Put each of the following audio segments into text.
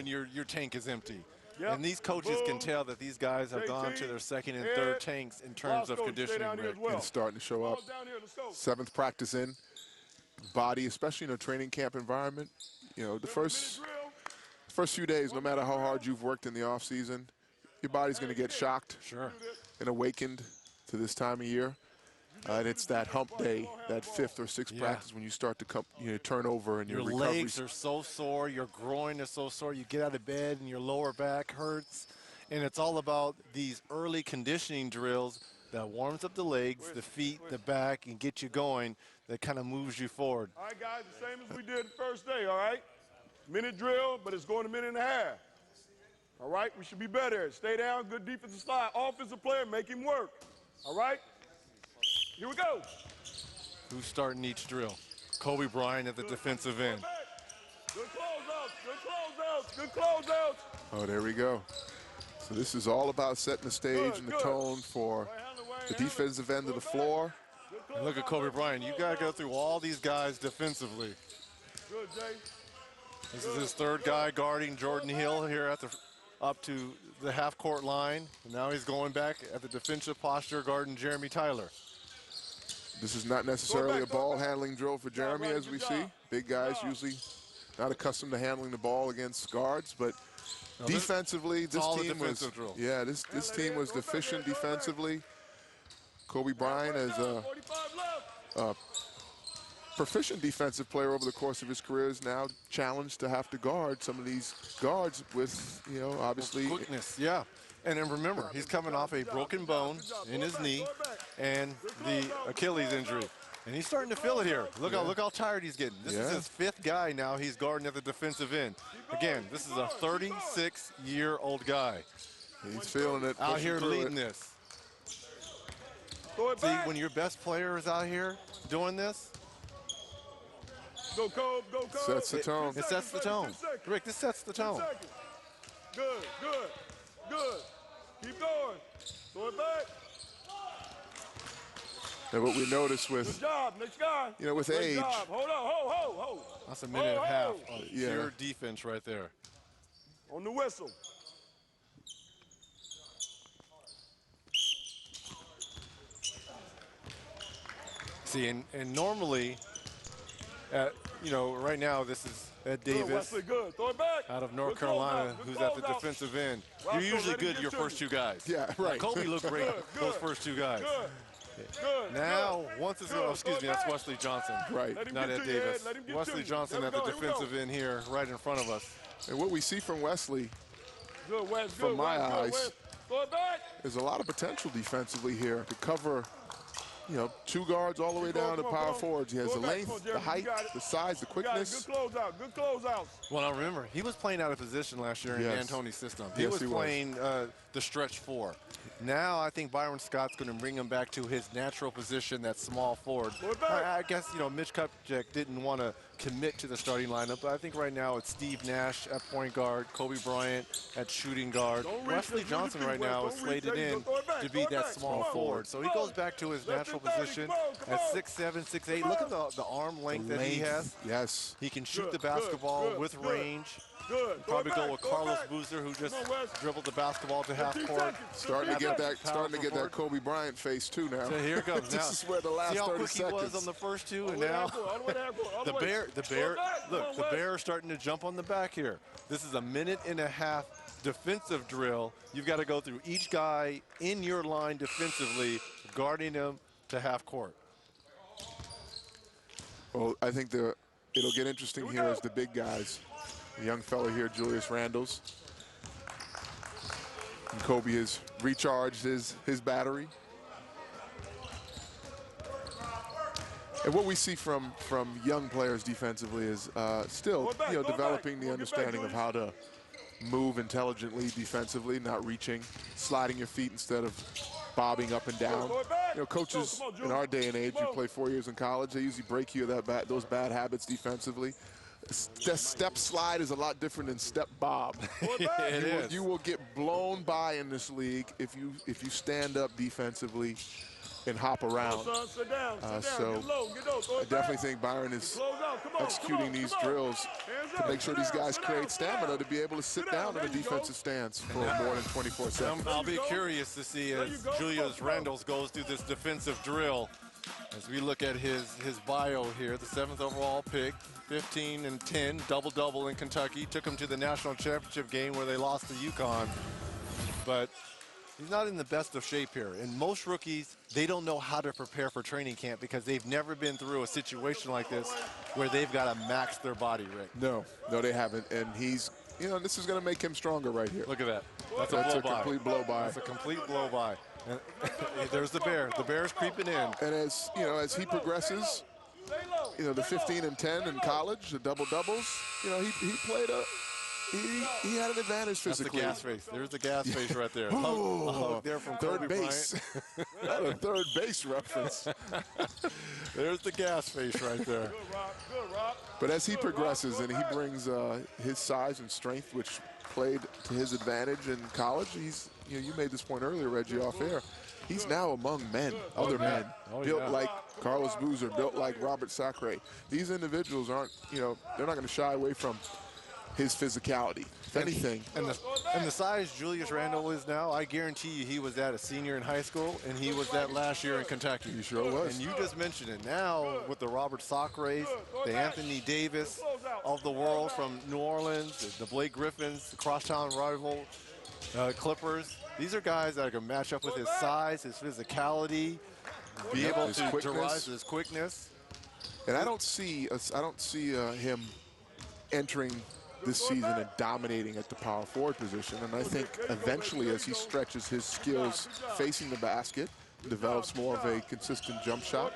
when your tank is empty. Yep. And these coaches can tell that these guys have gone to their second and third tanks in terms of conditioning, Rick. Well. It's starting to show up. Seventh practice in. Body, especially in a training camp environment, you know, the first few days, no matter how hard you've worked in the off season, your body's going to get shocked and awakened to this time of year. And it's that hump day, that fifth or sixth practice when you start to come, turn over and your legs are so sore, your groin is so sore, you get out of bed and your lower back hurts. And it's all about these early conditioning drills that warms up the legs, the feet, the back, and get you going, that kind of moves you forward. All right, guys, the same as we did the first day, all right? Minute drill, but it's going a minute and a half. All right, we should be better. Stay down, good defensive slide. Offensive player, make him work. All right? Here we go. Who's starting each drill? Kobe Bryant at the defensive end. Good closeouts, good closeouts, good closeouts. Oh, there we go. So this is all about setting the stage and the tone for the defensive end of the floor. And look at Kobe Bryant. You got to go through all these guys defensively. Good, Jay. This is his third guy guarding Jordan Hill here at up to the half-court line. And now he's going back at the defensive posture guarding Jeremy Tyler. This is not necessarily a ball handling drill for Jeremy, as we see. Big guys usually not accustomed to handling the ball against guards, but defensively, this team was this team was deficient defensively. Kobe Bryant is a proficient defensive player over the course of his career is now challenged to have to guard some of these guards with, obviously quickness. Yeah. And then remember, he's coming off a broken bone in his knee and the Achilles injury. And he's starting to feel it here. Look how tired he's getting. This is his fifth guy now he's guarding at the defensive end. Again, this is a 36-year-old guy. He's feeling it. Out here leading this. See, when your best player is out here doing this, go Kobe, go Kobe. Sets the tone. It sets the tone. Rick, this sets the tone. Good, good, good. Keep going. Throw it back. And what we notice with, good job, next guy. With age. Job. Hold on, hold. That's a minute and a half of pure defense right there. On the whistle. See, and normally, right now this is Ed Davis good. Throw it back. out of North Carolina, who's at the defensive end. You're usually good your first two guys. Yeah, right. Kobe looked great, those first two guys. Now, once it's excuse me, that's Wesley Johnson. Right. Not Ed Davis. Wesley Johnson at the defensive end here, right in front of us. And what we see from Wesley, West, from my eyes, throw it back. there's a lot of potential defensively here to cover, two guards all the way down to power forwards. He has the length, the height, the size, the quickness. Good closeout, good closeout. Well, now remember, he was playing out of position last year in D'Antoni's system. He was playing the stretch four. Now I think Byron Scott's going to bring him back to his natural position, that small forward. I guess, Mitch Kupchak didn't want to commit to the starting lineup, but I think right now it's Steve Nash at point guard, Kobe Bryant at shooting guard. Wesley Johnson right now is slated in to be that small forward. So he goes back to his natural position at 6'7", 6'8". Look at the arm length that he has. Yes. He can shoot the basketball with range. Probably go with Carlos Boozer, who just dribbled the basketball to half court. Starting to get that Kobe Bryant face too now. So here it comes. This is where the last 30 seconds. See how quick he was on the first two, and now the bear are starting to jump on the back here. This is a minute and a half defensive drill. You've got to go through each guy in your line defensively, guarding him to half court. Well, I think it'll get interesting here as the big guys. The young fellow here, Julius Randles. And Kobe has recharged his battery. And what we see from young players defensively is still developing the understanding of how to move intelligently defensively, not reaching, sliding your feet instead of bobbing up and down. Coaches in our day and age who play 4 years in college, they usually break you of those bad habits defensively. Step slide is a lot different than step bob. You will get blown by in this league if you stand up defensively and hop around. Sit down, So get low, I definitely think Byron is executing these drills to make sure these guys create stamina to be able to sit down in a defensive stance for more than 24 seconds. I'll be curious to see as Julius Randle goes through this defensive drill. As we look at his bio here, the 7th overall pick, 15 and 10, double-double in Kentucky. Took him to the national championship game where they lost to UConn. But he's not in the best of shape here. And most rookies, they don't know how to prepare for training camp because they've never been through a situation like this where they've got to max their body, Rick. No, they haven't. And he's, this is going to make him stronger right here. Look at that. That's a complete blow-by. That's a complete blow-by. And there's the bear. The bear's creeping in. And as he progresses, the 15 and 10 in college, the double-doubles, he played he had an advantage physically. That's the gas face. There's the gas face right there. There from third base. Not a third base reference. There's the gas face right there. But as he progresses and he brings his size and strength, which played to his advantage in college, he's, you made this point earlier, Reggie, off air. He's now among men, other men, built like Carlos Boozer, built like Robert Sacre. These individuals aren't, they're not going to shy away from his physicality. If anything. And the size Julius Randle is now, I guarantee you he was that a senior in high school, and he was that last year in Kentucky. He sure was. And you just mentioned it. Now, with the Robert Sacres, the Anthony Davis of the world from New Orleans, the Blake Griffins, the crosstown rival Clippers, these are guys that can match up with his size, his physicality, be able to rise his quickness. And I don't see him entering this season and dominating at the power forward position. And I think eventually, as he stretches his skills facing the basket, develops more of a consistent jump shot,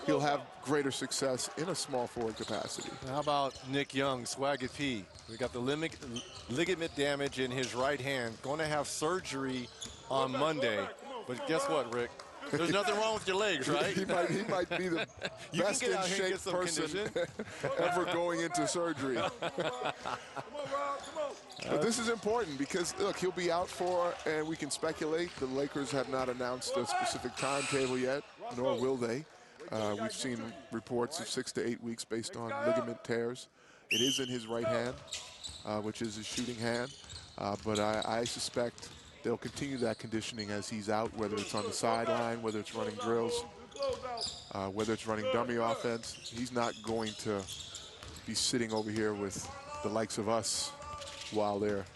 he'll have greater success in a small forward capacity. How about Nick Young, Swaggy P? We got the ligament damage in his right hand. Going to have surgery on Monday. But guess what, Rick? There's nothing wrong with your legs, right? He might be the best in shape person ever going into surgery. But this is important because, look, he'll be out for, and we can speculate, the Lakers have not announced a specific timetable yet, nor will they. We've seen reports of 6 to 8 weeks based on ligament tears. It is in his right hand, which is his shooting hand. But I suspect they'll continue that conditioning as he's out, whether it's on the sideline, whether it's running drills, whether it's running dummy offense. He's not going to be sitting over here with the likes of us while they're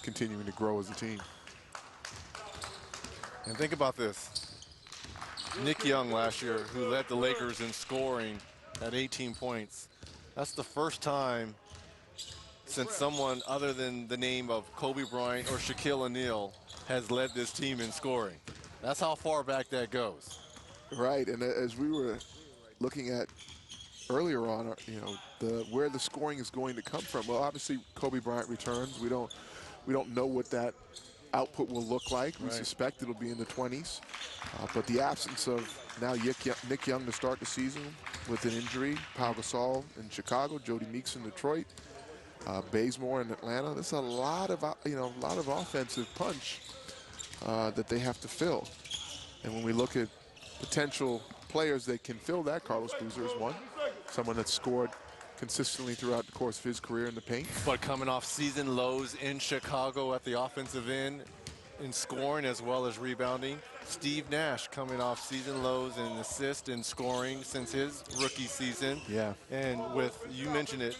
continuing to grow as a team. And think about this. Nick Young last year, who led the Lakers in scoring at 18 points. That's the first time since someone other than the name of Kobe Bryant or Shaquille O'Neal has led this team in scoring. That's how far back that goes. Right, and as we were looking at earlier on, where the scoring is going to come from. Well, obviously Kobe Bryant returns. We don't know what that output will look like. We suspect it'll be in the 20s. But the absence of now Nick Young to start the season with an injury, Pau Gasol in Chicago, Jody Meeks in Detroit, Bazemore in Atlanta. There's a lot of offensive punch that they have to fill. And when we look at potential players that can fill that, Carlos Boozer is one, someone that's scored consistently throughout the course of his career in the paint. But coming off season lows in Chicago at the offensive end in scoring as well as rebounding. Steve Nash coming off season lows in assists and scoring since his rookie season. Yeah. And with, you mentioned it,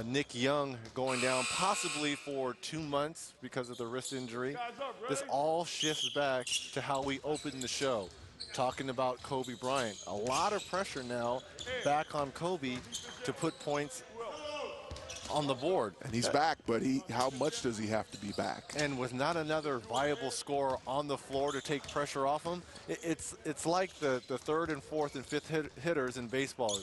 Nick Young going down possibly for 2 months because of the wrist injury. This all shifts back to how we opened the show, talking about Kobe Bryant. A lot of pressure now back on Kobe to put points on the board. And he's back, but how much does he have to be back? And with not another viable scorer on the floor to take pressure off him, it's like the third and fourth and fifth hitters in baseball.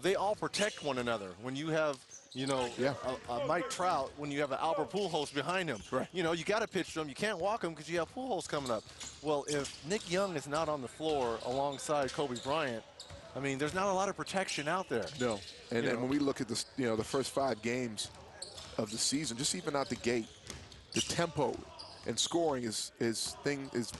They all protect one another. When you have, a Mike Trout, when you have an Albert Pujols behind him, right. You got to pitch to him. You can't walk him because you have Pujols coming up. Well, if Nick Young is not on the floor alongside Kobe Bryant, I mean, there's not a lot of protection out there. No, and when we look at this, the first 5 games of the season, just even out the gate, the tempo and scoring is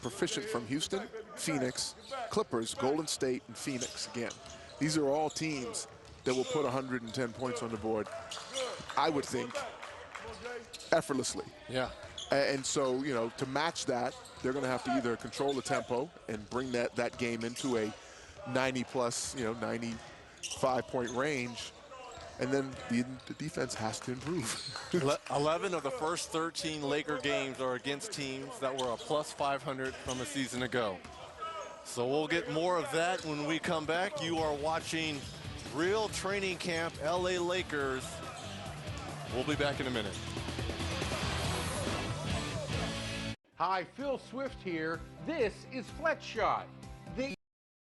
proficient from Houston. Phoenix, Clippers, Golden State, and Phoenix again. These are all teams that will put 110 points on the board, I would think, effortlessly. Yeah. And so, you know, to match that, they're going to have to either control the tempo and bring that game into a 90-plus, you know, 95-point range, and then the defense has to improve. 11 of the first 13 Laker games are against teams that were a plus 500 from a season ago. So we'll get more of that when we come back. You are watching Real Training Camp LA Lakers. We'll be back in a minute. Hi, Phil Swift here. This is Flex Shot.